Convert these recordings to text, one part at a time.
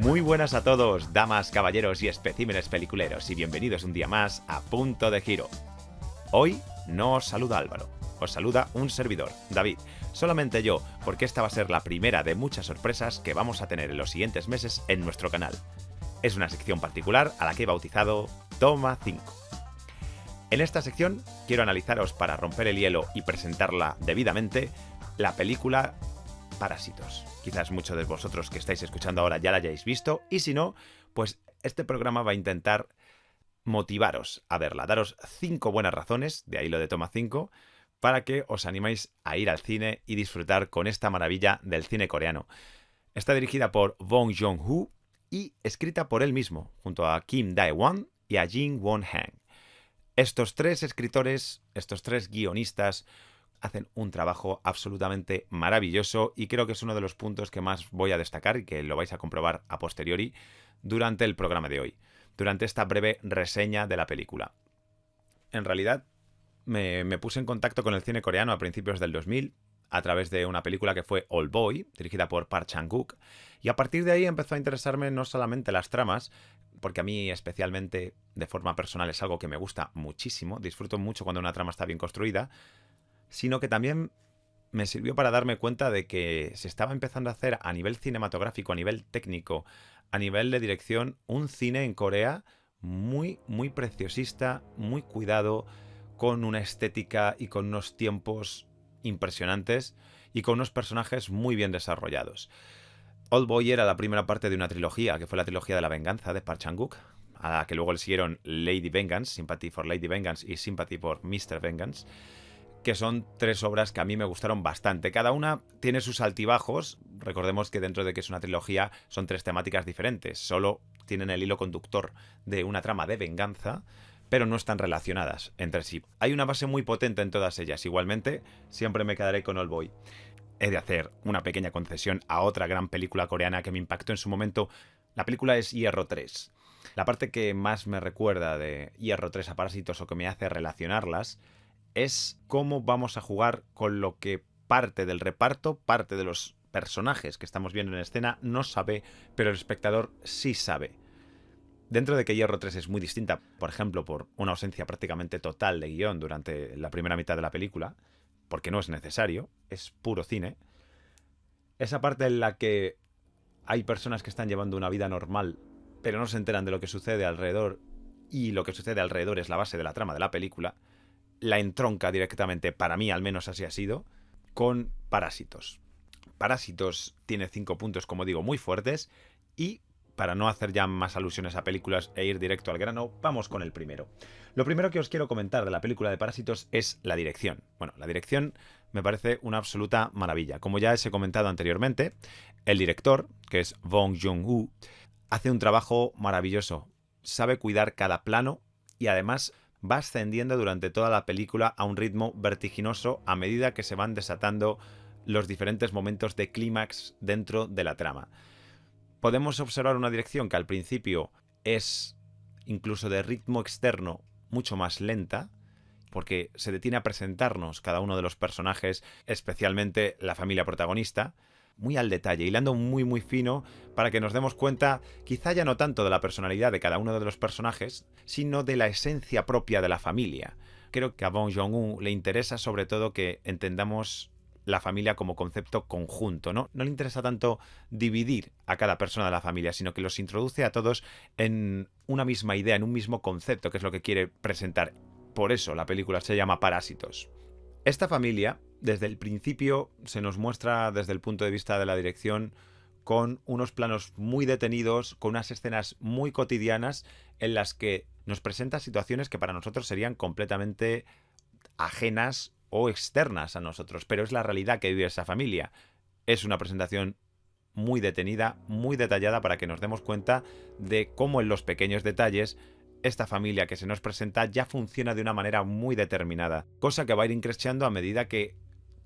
Muy buenas a todos, damas, caballeros y especímenes peliculeros, y bienvenidos un día más a Punto de Giro. Hoy no os saluda Álvaro, os saluda un servidor, David. Solamente yo, porque esta va a ser la primera de muchas sorpresas que vamos a tener en los siguientes meses en nuestro canal. Es una sección particular a la que he bautizado Toma 5. En esta sección quiero analizaros, para romper el hielo y presentarla debidamente, la película Parásitos. Quizás muchos de vosotros que estáis escuchando ahora ya la hayáis visto, y si no, pues este programa va a intentar motivaros a verla, daros 5 buenas razones, de ahí lo de Toma 5, para que os animéis a ir al cine y disfrutar con esta maravilla del cine coreano. Está dirigida por Bong Joon-ho y escrita por él mismo, junto a Kim Dae-won y a Jin Won-han. Estos tres escritores, estos tres guionistas, hacen un trabajo absolutamente maravilloso y creo que es uno de los puntos que más voy a destacar y que lo vais a comprobar a posteriori durante el programa de hoy, durante esta breve reseña de la película. En realidad, me puse en contacto con el cine coreano a principios del 2000 a través de una película que fue Old Boy, dirigida por Park Chan-wook, y a partir de ahí empezó a interesarme no solamente las tramas, porque a mí especialmente de forma personal es algo que me gusta muchísimo, disfruto mucho cuando una trama está bien construida, sino que también me sirvió para darme cuenta de que se estaba empezando a hacer a nivel cinematográfico, a nivel técnico, a nivel de dirección, un cine en Corea muy, muy preciosista, muy cuidado, con una estética y con unos tiempos impresionantes y con unos personajes muy bien desarrollados. Old Boy era la primera parte de una trilogía, que fue la trilogía de la venganza de Park Chan-wook, a la que luego le siguieron Lady Vengeance, Sympathy for Lady Vengeance y Sympathy for Mr. Vengeance, que son tres obras que a mí me gustaron bastante. Cada una tiene sus altibajos. Recordemos que dentro de que es una trilogía son tres temáticas diferentes. Solo tienen el hilo conductor de una trama de venganza, pero no están relacionadas entre sí. Hay una base muy potente en todas ellas. Igualmente, siempre me quedaré con Old Boy. He de hacer una pequeña concesión a otra gran película coreana que me impactó en su momento. La película es Hierro 3. La parte que más me recuerda de Hierro 3 a Parásitos, o que me hace relacionarlas, es cómo vamos a jugar con lo que parte del reparto, parte de los personajes que estamos viendo en escena no sabe, pero el espectador sí sabe. Dentro de que Hierro 3 es muy distinta, por ejemplo, por una ausencia prácticamente total de guión durante la primera mitad de la película, porque no es necesario, es puro cine, esa parte en la que hay personas que están llevando una vida normal, pero no se enteran de lo que sucede alrededor, y lo que sucede alrededor es la base de la trama de la película, la entronca directamente, para mí al menos así ha sido, con Parásitos. Parásitos tiene 5 puntos, como digo, muy fuertes, y para no hacer ya más alusiones a películas e ir directo al grano, vamos con el primero. Lo primero que os quiero comentar de la película de Parásitos es la dirección. Bueno, la dirección me parece una absoluta maravilla. Como ya os he comentado anteriormente, el director, que es Bong Joon-ho, hace un trabajo maravilloso. Sabe cuidar cada plano y además va ascendiendo durante toda la película a un ritmo vertiginoso a medida que se van desatando los diferentes momentos de clímax dentro de la trama. Podemos observar una dirección que al principio es, incluso de ritmo externo, mucho más lenta, porque se detiene a presentarnos cada uno de los personajes, especialmente la familia protagonista, muy al detalle, hilando muy muy fino para que nos demos cuenta, quizá ya no tanto de la personalidad de cada uno de los personajes, sino de la esencia propia de la familia. Creo que a Bong Joon-ho le interesa sobre todo que entendamos la familia como concepto conjunto, ¿no? No le interesa tanto dividir a cada persona de la familia, sino que los introduce a todos en una misma idea, en un mismo concepto, que es lo que quiere presentar. Por eso la película se llama Parásitos. Esta familia, desde el principio, se nos muestra desde el punto de vista de la dirección con unos planos muy detenidos, con unas escenas muy cotidianas en las que nos presenta situaciones que para nosotros serían completamente ajenas o externas a nosotros, pero es la realidad que vive esa familia. Es una presentación muy detenida, muy detallada, para que nos demos cuenta de cómo en los pequeños detalles esta familia que se nos presenta ya funciona de una manera muy determinada, cosa que va a ir increciendo a medida que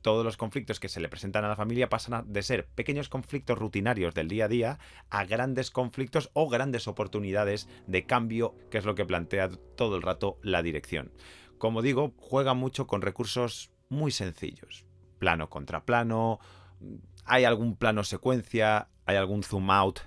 todos los conflictos que se le presentan a la familia pasan de ser pequeños conflictos rutinarios del día a día a grandes conflictos o grandes oportunidades de cambio, que es lo que plantea todo el rato la dirección. Como digo, juega mucho con recursos muy sencillos. Plano contra plano, hay algún plano secuencia, hay algún zoom out,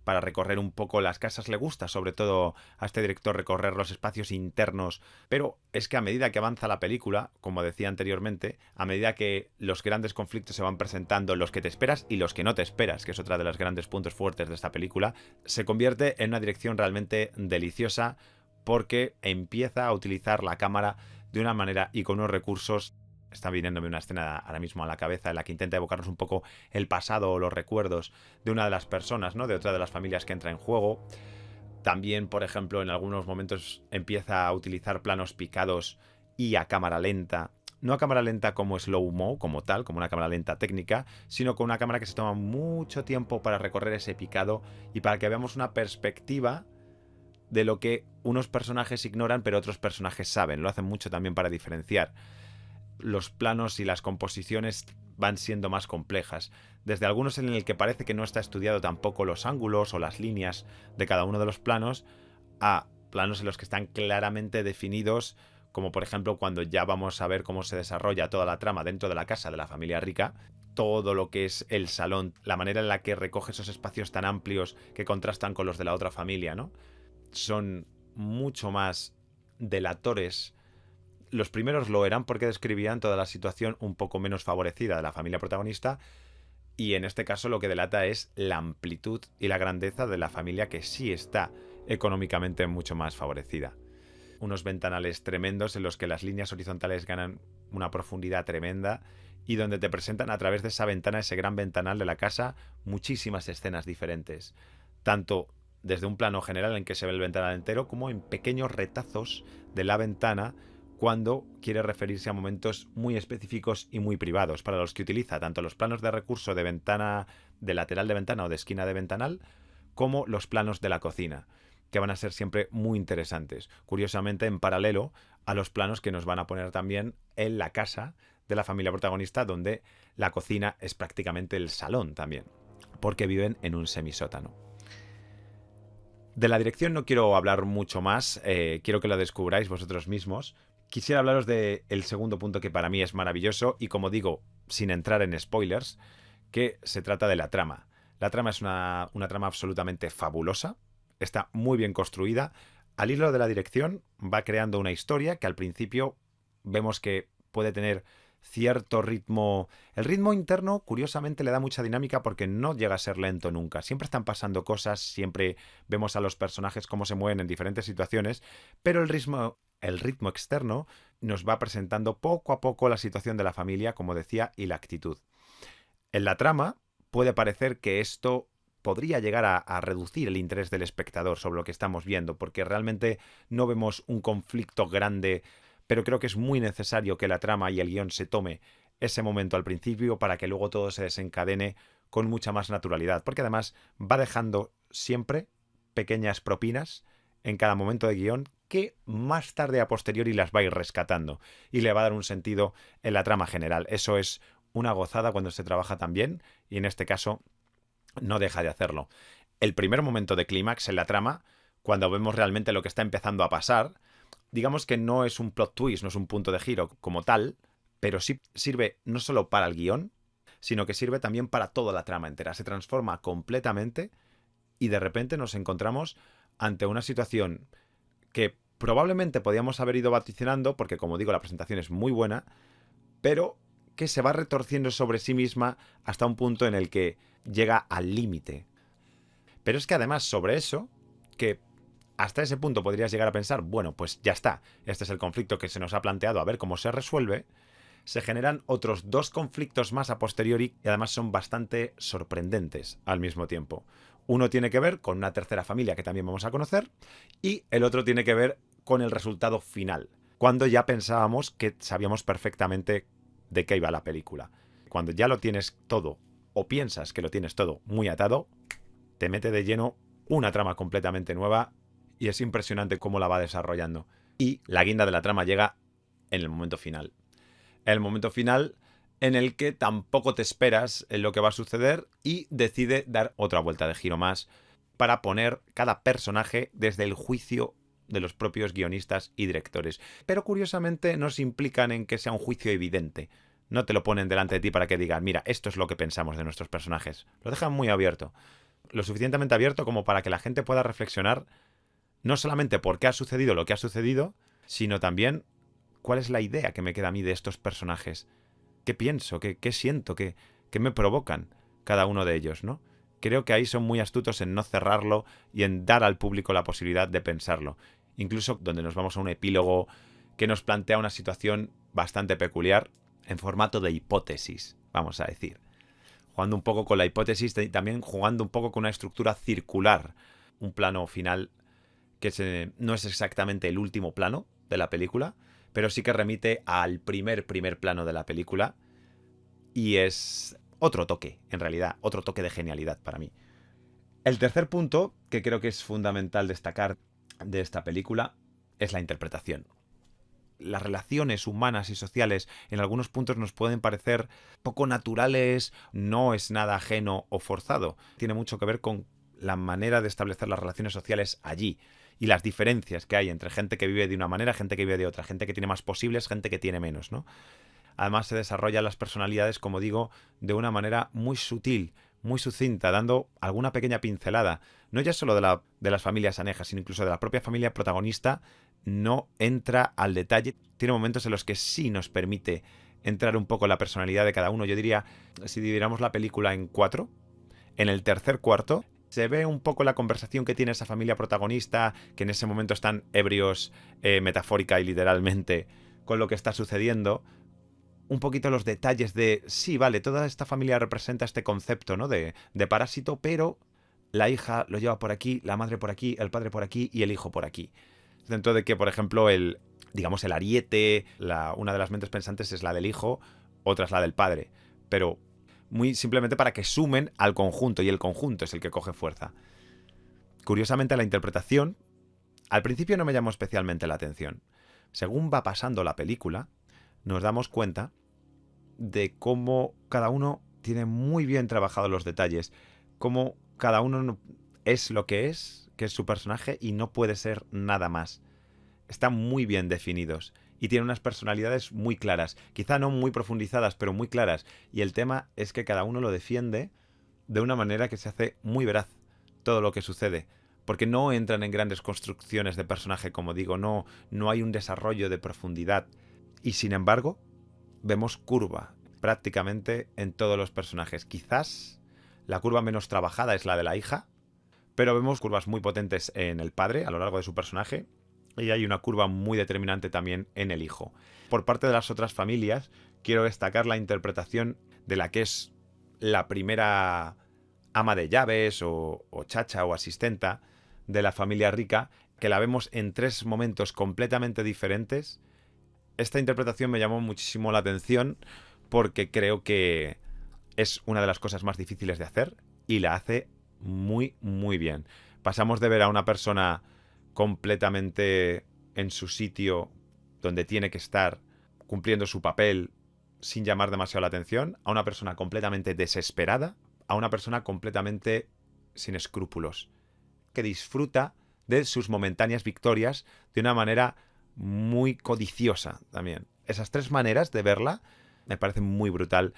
para recorrer un poco las casas. Le gusta, sobre todo a este director, recorrer los espacios internos, pero es que a medida que avanza la película, como decía anteriormente, a medida que los grandes conflictos se van presentando, los que te esperas y los que no te esperas, que es otra de los grandes puntos fuertes de esta película, se convierte en una dirección realmente deliciosa porque empieza a utilizar la cámara de una manera y con unos recursos. Está viniéndome una escena ahora mismo a la cabeza en la que intenta evocarnos un poco el pasado o los recuerdos de una de las personas, ¿no? De otra de las familias que entra en juego. También, por ejemplo, en algunos momentos empieza a utilizar planos picados y a cámara lenta. No a cámara lenta como slow-mo, como tal, como una cámara lenta técnica, sino con una cámara que se toma mucho tiempo para recorrer ese picado y para que veamos una perspectiva de lo que unos personajes ignoran pero otros personajes saben. Lo hacen mucho también para diferenciar. Los planos y las composiciones van siendo más complejas, desde algunos en el que parece que no está estudiado tampoco los ángulos o las líneas de cada uno de los planos, a planos en los que están claramente definidos, como por ejemplo cuando ya vamos a ver cómo se desarrolla toda la trama dentro de la casa de la familia rica, todo lo que es el salón, la manera en la que recoge esos espacios tan amplios que contrastan con los de la otra familia, ¿no? Son mucho más delatores. Los primeros lo eran porque describían toda la situación un poco menos favorecida de la familia protagonista, y en este caso lo que delata es la amplitud y la grandeza de la familia que sí está económicamente mucho más favorecida. Unos ventanales tremendos en los que las líneas horizontales ganan una profundidad tremenda y donde te presentan a través de esa ventana, ese gran ventanal de la casa, muchísimas escenas diferentes. Tanto desde un plano general en que se ve el ventanal entero, como en pequeños retazos de la ventana cuando quiere referirse a momentos muy específicos y muy privados, para los que utiliza tanto los planos de recurso de ventana, de lateral de ventana o de esquina de ventanal, como los planos de la cocina, que van a ser siempre muy interesantes. Curiosamente, en paralelo a los planos que nos van a poner también en la casa de la familia protagonista, donde la cocina es prácticamente el salón también, porque viven en un semisótano. De la dirección no quiero hablar mucho más, quiero que lo descubráis vosotros mismos. Quisiera hablaros del segundo punto que para mí es maravilloso y, como digo, sin entrar en spoilers, que se trata de la trama. La trama es una trama absolutamente fabulosa, está muy bien construida. Al hilo de la dirección va creando una historia que al principio vemos que puede tener cierto ritmo. El ritmo interno, curiosamente, le da mucha dinámica porque no llega a ser lento nunca. Siempre están pasando cosas, siempre vemos a los personajes cómo se mueven en diferentes situaciones, pero el ritmo externo nos va presentando poco a poco la situación de la familia, como decía, y la actitud. En la trama puede parecer que esto podría llegar a reducir el interés del espectador sobre lo que estamos viendo, porque realmente no vemos un conflicto grande, pero creo que es muy necesario que la trama y el guión se tome ese momento al principio para que luego todo se desencadene con mucha más naturalidad, porque además va dejando siempre pequeñas propinas en cada momento de guión que más tarde a posteriori las va a ir rescatando y le va a dar un sentido en la trama general. Eso es una gozada cuando se trabaja tan bien, y en este caso no deja de hacerlo. El primer momento de clímax en la trama, cuando vemos realmente lo que está empezando a pasar, digamos que no es un plot twist, no es un punto de giro como tal, pero sí sirve no solo para el guión, sino que sirve también para toda la trama entera. Se transforma completamente y de repente nos encontramos ante una situación que probablemente podíamos haber ido vaticinando, porque, como digo, la presentación es muy buena, pero que se va retorciendo sobre sí misma hasta un punto en el que llega al límite. Pero es que además sobre eso, que hasta ese punto podrías llegar a pensar, bueno, pues ya está, este es el conflicto que se nos ha planteado, a ver cómo se resuelve, se generan otros dos conflictos más a posteriori y además son bastante sorprendentes al mismo tiempo. Uno tiene que ver con una tercera familia que también vamos a conocer, y el otro tiene que ver con el resultado final, cuando ya pensábamos que sabíamos perfectamente de qué iba la película. Cuando ya lo tienes todo, o piensas que lo tienes todo muy atado, te mete de lleno una trama completamente nueva y es impresionante cómo la va desarrollando. Y la guinda de la trama llega en el momento final. El momento final en el que tampoco te esperas en lo que va a suceder y decide dar otra vuelta de giro más para poner cada personaje desde el juicio de los propios guionistas y directores. Pero curiosamente no se implican en que sea un juicio evidente. No te lo ponen delante de ti para que digan, mira, esto es lo que pensamos de nuestros personajes. Lo dejan muy abierto. lo suficientemente abierto como para que la gente pueda reflexionar no solamente por qué ha sucedido lo que ha sucedido, sino también cuál es la idea que me queda a mí de estos personajes. ¿Qué pienso? ¿Qué siento? ¿Qué me provocan cada uno de ellos, ¿no? Creo que ahí son muy astutos en no cerrarlo y en dar al público la posibilidad de pensarlo. Incluso donde nos vamos a un epílogo que nos plantea una situación bastante peculiar en formato de hipótesis, vamos a decir. Jugando un poco con la hipótesis y también jugando un poco con una estructura circular. Un plano final que no es exactamente el último plano de la película, pero sí que remite al primer plano de la película y es otro toque, en realidad, otro toque de genialidad para mí. El tercer punto, que creo que es fundamental destacar de esta película, es la interpretación. Las relaciones humanas y sociales en algunos puntos nos pueden parecer poco naturales, no es nada ajeno o forzado. Tiene mucho que ver con la manera de establecer las relaciones sociales allí y las diferencias que hay entre gente que vive de una manera, gente que vive de otra, gente que tiene más posibles, gente que tiene menos, ¿no? Además se desarrollan las personalidades, como digo, de una manera muy sutil, muy sucinta, dando alguna pequeña pincelada. No ya solo de las familias anejas, sino incluso de la propia familia protagonista, no entra al detalle. Tiene momentos en los que sí nos permite entrar un poco en la personalidad de cada uno. Yo diría, si dividiéramos la película en 4, en el tercer cuarto se ve un poco la conversación que tiene esa familia protagonista, que en ese momento están ebrios, metafórica y literalmente, con lo que está sucediendo. Un poquito los detalles de, sí, vale, toda esta familia representa este concepto, ¿no? de parásito, pero la hija lo lleva por aquí, la madre por aquí, el padre por aquí y el hijo por aquí. Dentro de que, por ejemplo, el ariete, una de las mentes pensantes es la del hijo, otra es la del padre. Pero muy simplemente para que sumen al conjunto, y el conjunto es el que coge fuerza. Curiosamente, la interpretación al principio no me llamó especialmente la atención. Según va pasando la película, nos damos cuenta de cómo cada uno tiene muy bien trabajados los detalles, cómo cada uno es lo que es su personaje y no puede ser nada más. Están muy bien definidos y tienen unas personalidades muy claras, quizá no muy profundizadas, pero muy claras. Y el tema es que cada uno lo defiende de una manera que se hace muy veraz todo lo que sucede. Porque no entran en grandes construcciones de personaje, como digo, no hay un desarrollo de profundidad. Y sin embargo, vemos curva prácticamente en todos los personajes. Quizás la curva menos trabajada es la de la hija, pero vemos curvas muy potentes en el padre a lo largo de su personaje. Y hay una curva muy determinante también en el hijo. Por parte de las otras familias, quiero destacar la interpretación de la que es la primera ama de llaves o chacha o asistenta de la familia rica, que la vemos en 3 momentos completamente diferentes. Esta interpretación me llamó muchísimo la atención porque creo que es una de las cosas más difíciles de hacer y la hace muy, muy bien. Pasamos de ver a una persona completamente en su sitio donde tiene que estar, cumpliendo su papel sin llamar demasiado la atención, a una persona completamente desesperada, a una persona completamente sin escrúpulos, que disfruta de sus momentáneas victorias de una manera muy codiciosa también. Esas 3 maneras de verla me parecen muy brutal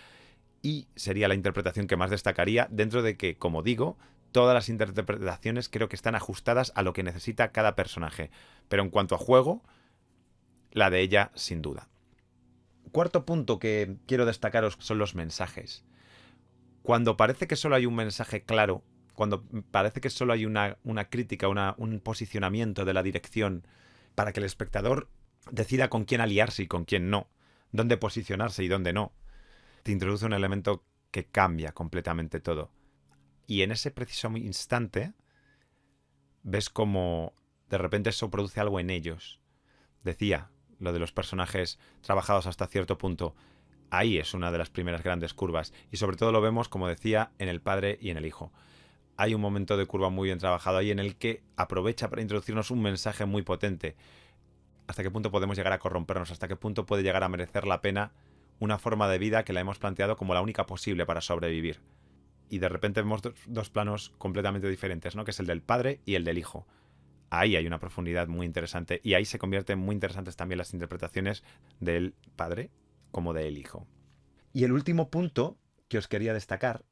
y sería la interpretación que más destacaría, dentro de que, como digo, todas las interpretaciones creo que están ajustadas a lo que necesita cada personaje. Pero en cuanto a juego, la de ella sin duda. Cuarto punto que quiero destacaros son los mensajes. Cuando parece que solo hay un mensaje claro, cuando parece que solo hay una crítica, un posicionamiento de la dirección para que el espectador decida con quién aliarse y con quién no, dónde posicionarse y dónde no, te introduce un elemento que cambia completamente todo. Y en ese preciso instante ves como de repente eso produce algo en ellos. Decía, lo de los personajes trabajados hasta cierto punto. Ahí es una de las primeras grandes curvas. Y sobre todo lo vemos, como decía, en el padre y en el hijo. Hay un momento de curva muy bien trabajado ahí en el que aprovecha para introducirnos un mensaje muy potente. ¿Hasta qué punto podemos llegar a corrompernos? ¿Hasta qué punto puede llegar a merecer la pena una forma de vida que la hemos planteado como la única posible para sobrevivir? Y de repente vemos dos planos completamente diferentes, ¿no? Que es el del padre y el del hijo. Ahí hay una profundidad muy interesante y ahí se convierten muy interesantes también las interpretaciones del padre como del hijo. Y el último punto que os quería destacar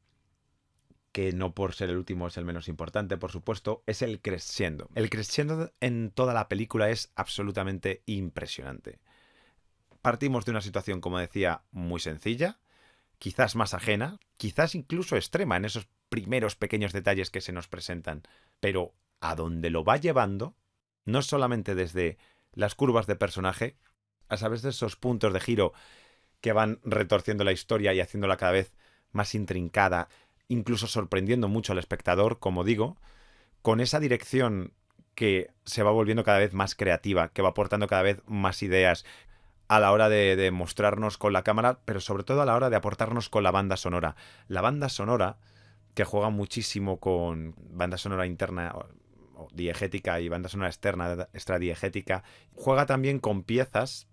que no por ser el último es el menos importante, por supuesto, es el crescendo. El crescendo en toda la película es absolutamente impresionante. Partimos de una situación, como decía, muy sencilla, quizás más ajena, quizás incluso extrema en esos primeros pequeños detalles que se nos presentan, pero a donde lo va llevando, no solamente desde las curvas de personaje, a través de esos puntos de giro que van retorciendo la historia y haciéndola cada vez más intrincada, incluso sorprendiendo mucho al espectador, como digo, con esa dirección que se va volviendo cada vez más creativa, que va aportando cada vez más ideas a la hora de mostrarnos con la cámara, pero sobre todo a la hora de aportarnos con la banda sonora. La banda sonora, que juega muchísimo con banda sonora interna o diegética y banda sonora externa, extradiegética, juega también con piezas,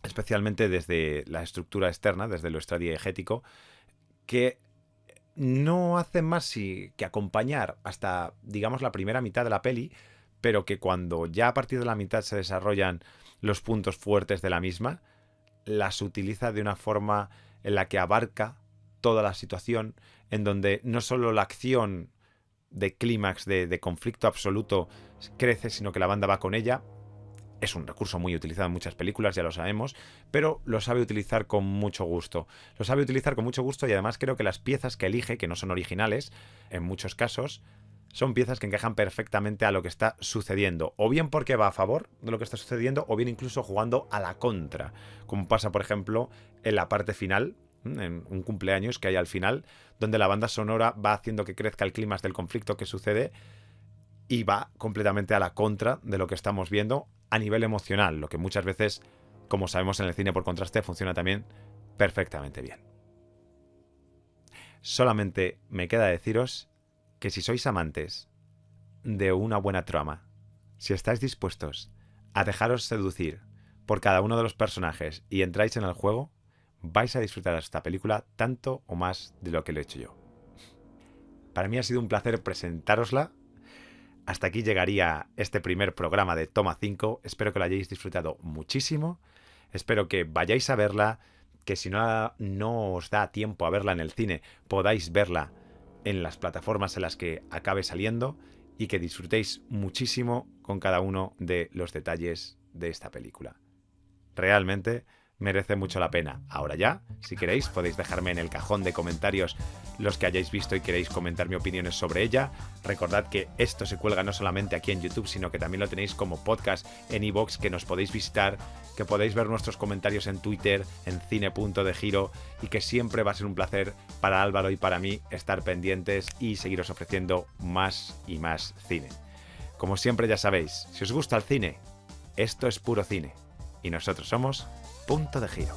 especialmente desde la estructura externa, desde lo extradiegético, que no hacen más que acompañar hasta, digamos, la primera mitad de la peli, pero que cuando ya a partir de la mitad se desarrollan los puntos fuertes de la misma, las utiliza de una forma en la que abarca toda la situación, en donde no solo la acción de clímax, de conflicto absoluto crece, sino que la banda va con ella. Es un recurso muy utilizado en muchas películas, ya lo sabemos, pero lo sabe utilizar con mucho gusto. Lo sabe utilizar con mucho gusto y además creo que las piezas que elige, que no son originales, en muchos casos, son piezas que encajan perfectamente a lo que está sucediendo. O bien porque va a favor de lo que está sucediendo, o bien incluso jugando a la contra. Como pasa, por ejemplo, en la parte final, en un cumpleaños que hay al final, donde la banda sonora va haciendo que crezca el clímax del conflicto que sucede y va completamente a la contra de lo que estamos viendo a nivel emocional, lo que muchas veces, como sabemos en el cine por contraste, funciona también perfectamente bien. Solamente me queda deciros que si sois amantes de una buena trama, si estáis dispuestos a dejaros seducir por cada uno de los personajes y entráis en el juego, vais a disfrutar de esta película tanto o más de lo que lo he hecho yo. Para mí ha sido un placer presentárosla. Hasta aquí llegaría este primer programa de Toma 5. Espero que lo hayáis disfrutado muchísimo. Espero que vayáis a verla, que si no os da tiempo a verla en el cine, podáis verla en las plataformas en las que acabe saliendo y que disfrutéis muchísimo con cada uno de los detalles de esta película. Realmente merece mucho la pena. Ahora ya, si queréis, podéis dejarme en el cajón de comentarios los que hayáis visto y queréis comentar mi opiniones sobre ella. Recordad que esto se cuelga no solamente aquí en YouTube, sino que también lo tenéis como podcast en iVoox, que nos podéis visitar, que podéis ver nuestros comentarios en Twitter, en Cine.degiro, y que siempre va a ser un placer para Álvaro y para mí estar pendientes y seguiros ofreciendo más y más cine. Como siempre ya sabéis, si os gusta el cine, esto es puro cine, y nosotros somos Punto de Giro.